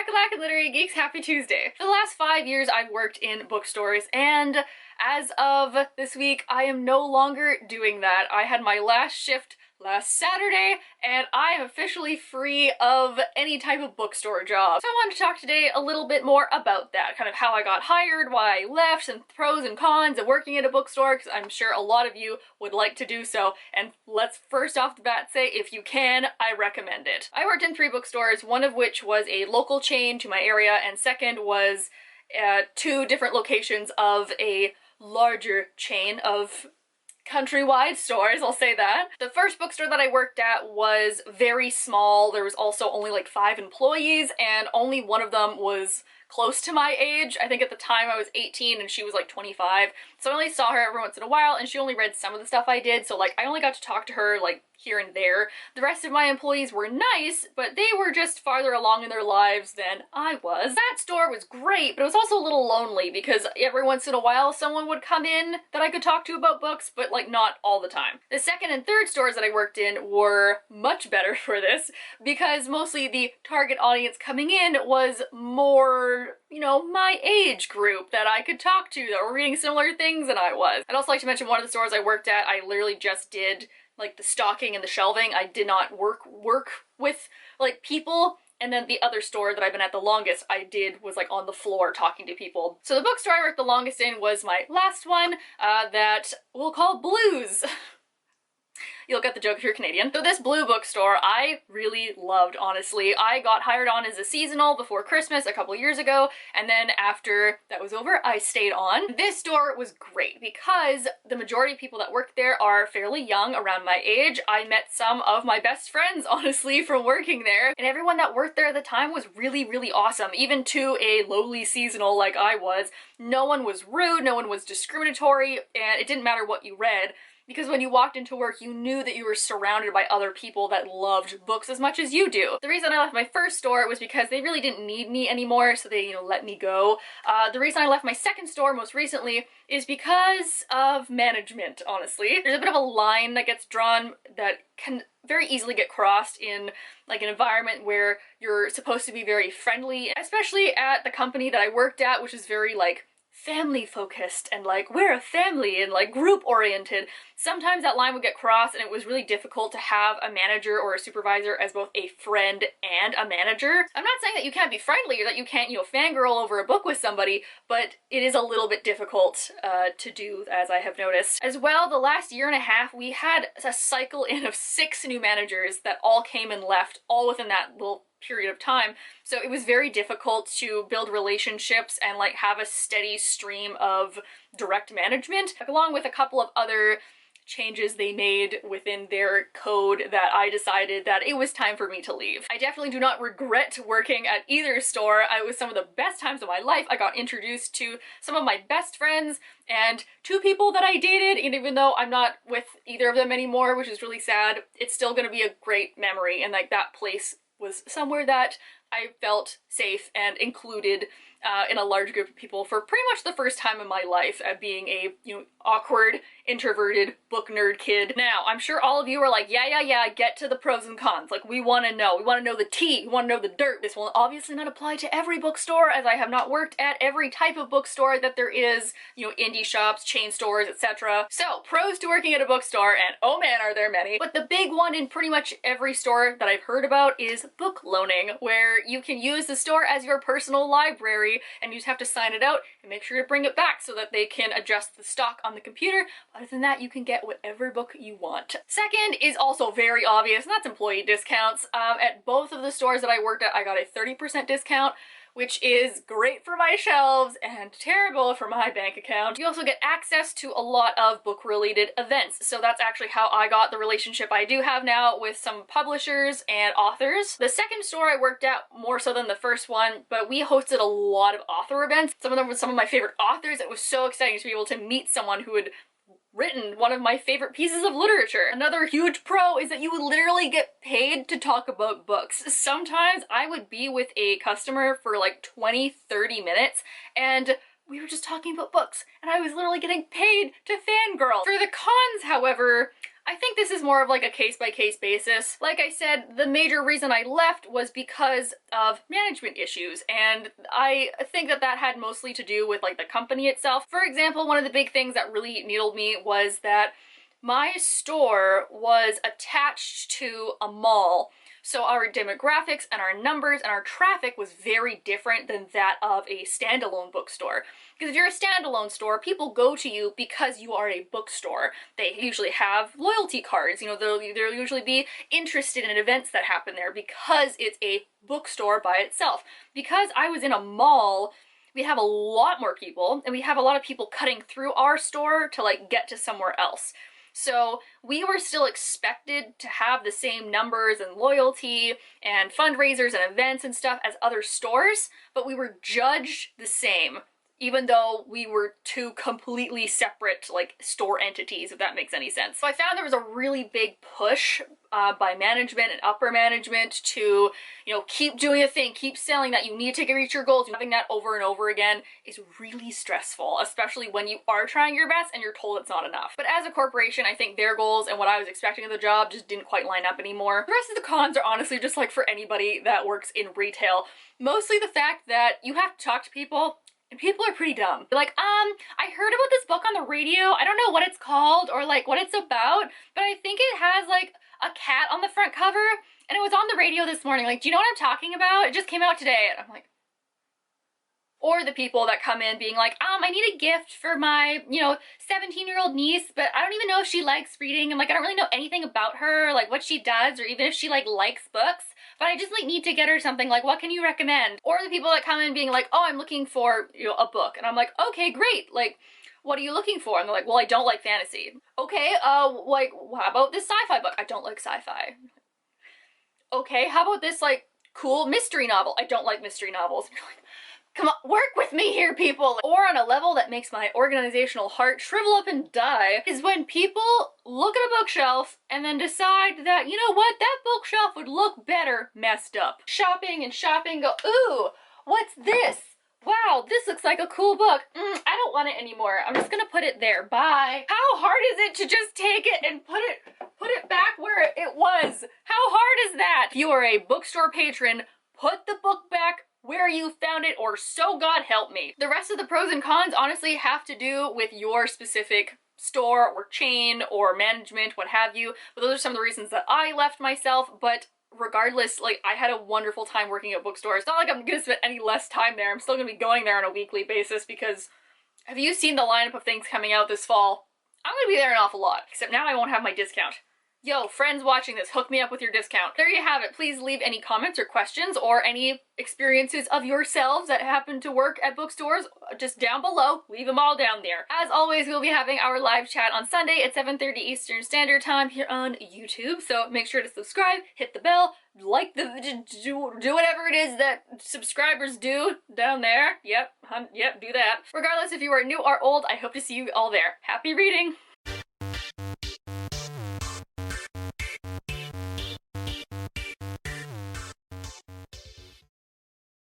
Crack-a-lack and Literary Geeks, happy Tuesday. For the last 5 years I've worked in bookstores, and as of this week I am no longer doing that. I had my last shift last Saturday, and I am officially free of any type of bookstore job. So I wanted to talk today a little bit more about that, kind of how I got hired, why I left, and pros and cons of working at a bookstore, because I'm sure a lot of you would like to do so. And let's first off the bat say, if you can, I recommend it. I worked in 3 bookstores, one of which was a local chain to my area, and second was 2 different locations of a larger chain of countrywide stores, I'll say that. The first bookstore that I worked at was very small. There was also only like 5 employees, and only one of them was close to my age. I think at the time I was 18 and she was like 25. So I only saw her every once in a while, and she only read some of the stuff I did, so like I only got to talk to her like here and there. The rest of my employees were nice, but they were just farther along in their lives than I was. That store was great, but it was also a little lonely because every once in a while someone would come in that I could talk to about books, but like not all the time. The second and third stores that I worked in were much better for this because mostly the target audience coming in was more, you know, my age group that I could talk to that were reading similar things than I was. I'd also like to mention one of the stores I worked at, I literally just did like the stocking and the shelving. I did not work with like people. And then the other store that I've been at the longest I did was like on the floor talking to people. So the bookstore I worked the longest in was my last one that we'll call Blues. You'll get the joke if you're Canadian. So this Blue bookstore I really loved, honestly. I got hired on as a seasonal before Christmas a couple years ago, and then after that was over, I stayed on. This store was great because the majority of people that work there are fairly young, around my age. I met some of my best friends, honestly, from working there, and everyone that worked there at the time was really, really awesome. Even to a lowly seasonal like I was, no one was rude, no one was discriminatory, and it didn't matter what you read. Because when you walked into work, you knew that you were surrounded by other people that loved books as much as you do. The reason I left my first store was because they really didn't need me anymore, so they, let me go. The reason I left my second store most recently is because of management, honestly. There's a bit of a line that gets drawn that can very easily get crossed in like an environment where you're supposed to be very friendly, especially at the company that I worked at, which is very like family focused and like we're a family and like group oriented. Sometimes that line would get crossed, and it was really difficult to have a manager or a supervisor as both a friend and a manager. I'm not saying that you can't be friendly or that you can't, fangirl over a book with somebody, but it is a little bit difficult to do, as I have noticed. As well, the last year and a half, we had a cycle in of 6 new managers that all came and left, all within that little period of time. So it was very difficult to build relationships and like have a steady stream of direct management, along with a couple of other changes they made within their code that I decided that it was time for me to leave. I definitely do not regret working at either store. It was some of the best times of my life. I got introduced to some of my best friends and 2 people that I dated, and even though I'm not with either of them anymore, which is really sad, it's still gonna be a great memory, and like that place was somewhere that I felt safe and included in a large group of people for pretty much the first time in my life at being a, awkward, introverted book nerd kid. Now, I'm sure all of you are like, yeah, get to the pros and cons. Like, we want to know the tea, we want to know the dirt. This will obviously not apply to every bookstore, as I have not worked at every type of bookstore that there is, indie shops, chain stores, etc. So, pros to working at a bookstore, and oh man, are there many. But the big one in pretty much every store that I've heard about is book loaning, where you can use the store as your personal library, and you just have to sign it out and make sure to bring it back so that they can adjust the stock on the computer. Other than that, you can get whatever book you want. Second is also very obvious, and that's employee discounts. At both of the stores that I worked at, I got a 30% discount, which is great for my shelves and terrible for my bank account. You also get access to a lot of book-related events, so that's actually how I got the relationship I do have now with some publishers and authors. The second store I worked at, more so than the first one, but we hosted a lot of author events. Some of them were some of my favorite authors. It was so exciting to be able to meet someone who had written one of my favorite pieces of literature. Another huge pro is that you would literally get paid to talk about books. Sometimes I would be with a customer for like 20-30 minutes and we were just talking about books, and I was literally getting paid to fangirl. For the cons, however, I think this is more of like a case-by-case basis. Like I said, the major reason I left was because of management issues, and I think that that had mostly to do with like the company itself. For example, one of the big things that really needled me was that my store was attached to a mall. So our demographics and our numbers and our traffic was very different than that of a standalone bookstore. Because if you're a standalone store, people go to you because you are a bookstore. They usually have loyalty cards, you know, they'll usually be interested in events that happen there because it's a bookstore by itself. Because I was in a mall, we have a lot more people, and we have a lot of people cutting through our store to like get to somewhere else. So we were still expected to have the same numbers and loyalty and fundraisers and events and stuff as other stores, but we were judged the same, even though we were two completely separate like store entities, if that makes any sense. So I found there was a really big push by management and upper management to, you know, keep doing a thing, keep selling that, you need to reach your goals. Having that over and over again is really stressful, especially when you are trying your best and you're told it's not enough. But as a corporation, I think their goals and what I was expecting of the job just didn't quite line up anymore. The rest of the cons are honestly just like for anybody that works in retail. Mostly the fact that you have to talk to people, and people are pretty dumb. They're like, I heard about this book on the radio. I don't know what it's called or like what it's about, but I think it has like a cat on the front cover and it was on the radio this morning. Like, do you know what I'm talking about? It just came out today. And I'm like, or the people that come in being like, I need a gift for my, you know, 17-year-old niece, but I don't even know if she likes reading. And like, I don't really know anything about her, like what she does, or even if she like likes books, but I just like need to get her something, like what can you recommend? Or the people that come in being like, oh, I'm looking for, you know, a book. And I'm like, okay, great. Like, what are you looking for? And they're like, well, I don't like fantasy. Okay, like, how about this sci-fi book? I don't like sci-fi. Okay, how about this like cool mystery novel? I don't like mystery novels. And you're like, come on, work with me here, people. Or on a level that makes my organizational heart shrivel up and die is when people look at a bookshelf and then decide that, you know what, that bookshelf would look better messed up. Shopping and shopping, go, ooh, what's this? Wow, this looks like a cool book. I don't want it anymore. I'm just gonna put it there. Bye. How hard is it to just take it and put it back where it was? How hard is that? If you are a bookstore patron, put the book back where you found it, or so God help me. The rest of the pros and cons honestly have to do with your specific store or chain or management, what have you. But those are some of the reasons that I left myself. But regardless, like, I had a wonderful time working at bookstores. It's not like I'm gonna spend any less time there. I'm still gonna be going there on a weekly basis because have you seen the lineup of things coming out this fall? I'm gonna be there an awful lot, except now I won't have my discount. Yo, friends watching this, hook me up with your discount. There you have it. Please leave any comments or questions or any experiences of yourselves that happen to work at bookstores just down below. Leave them all down there. As always, we'll be having our live chat on Sunday at 7:30 Eastern Standard Time here on YouTube. So make sure to subscribe, hit the bell, like do whatever it is that subscribers do down there. Yep, do that. Regardless if you are new or old, I hope to see you all there. Happy reading!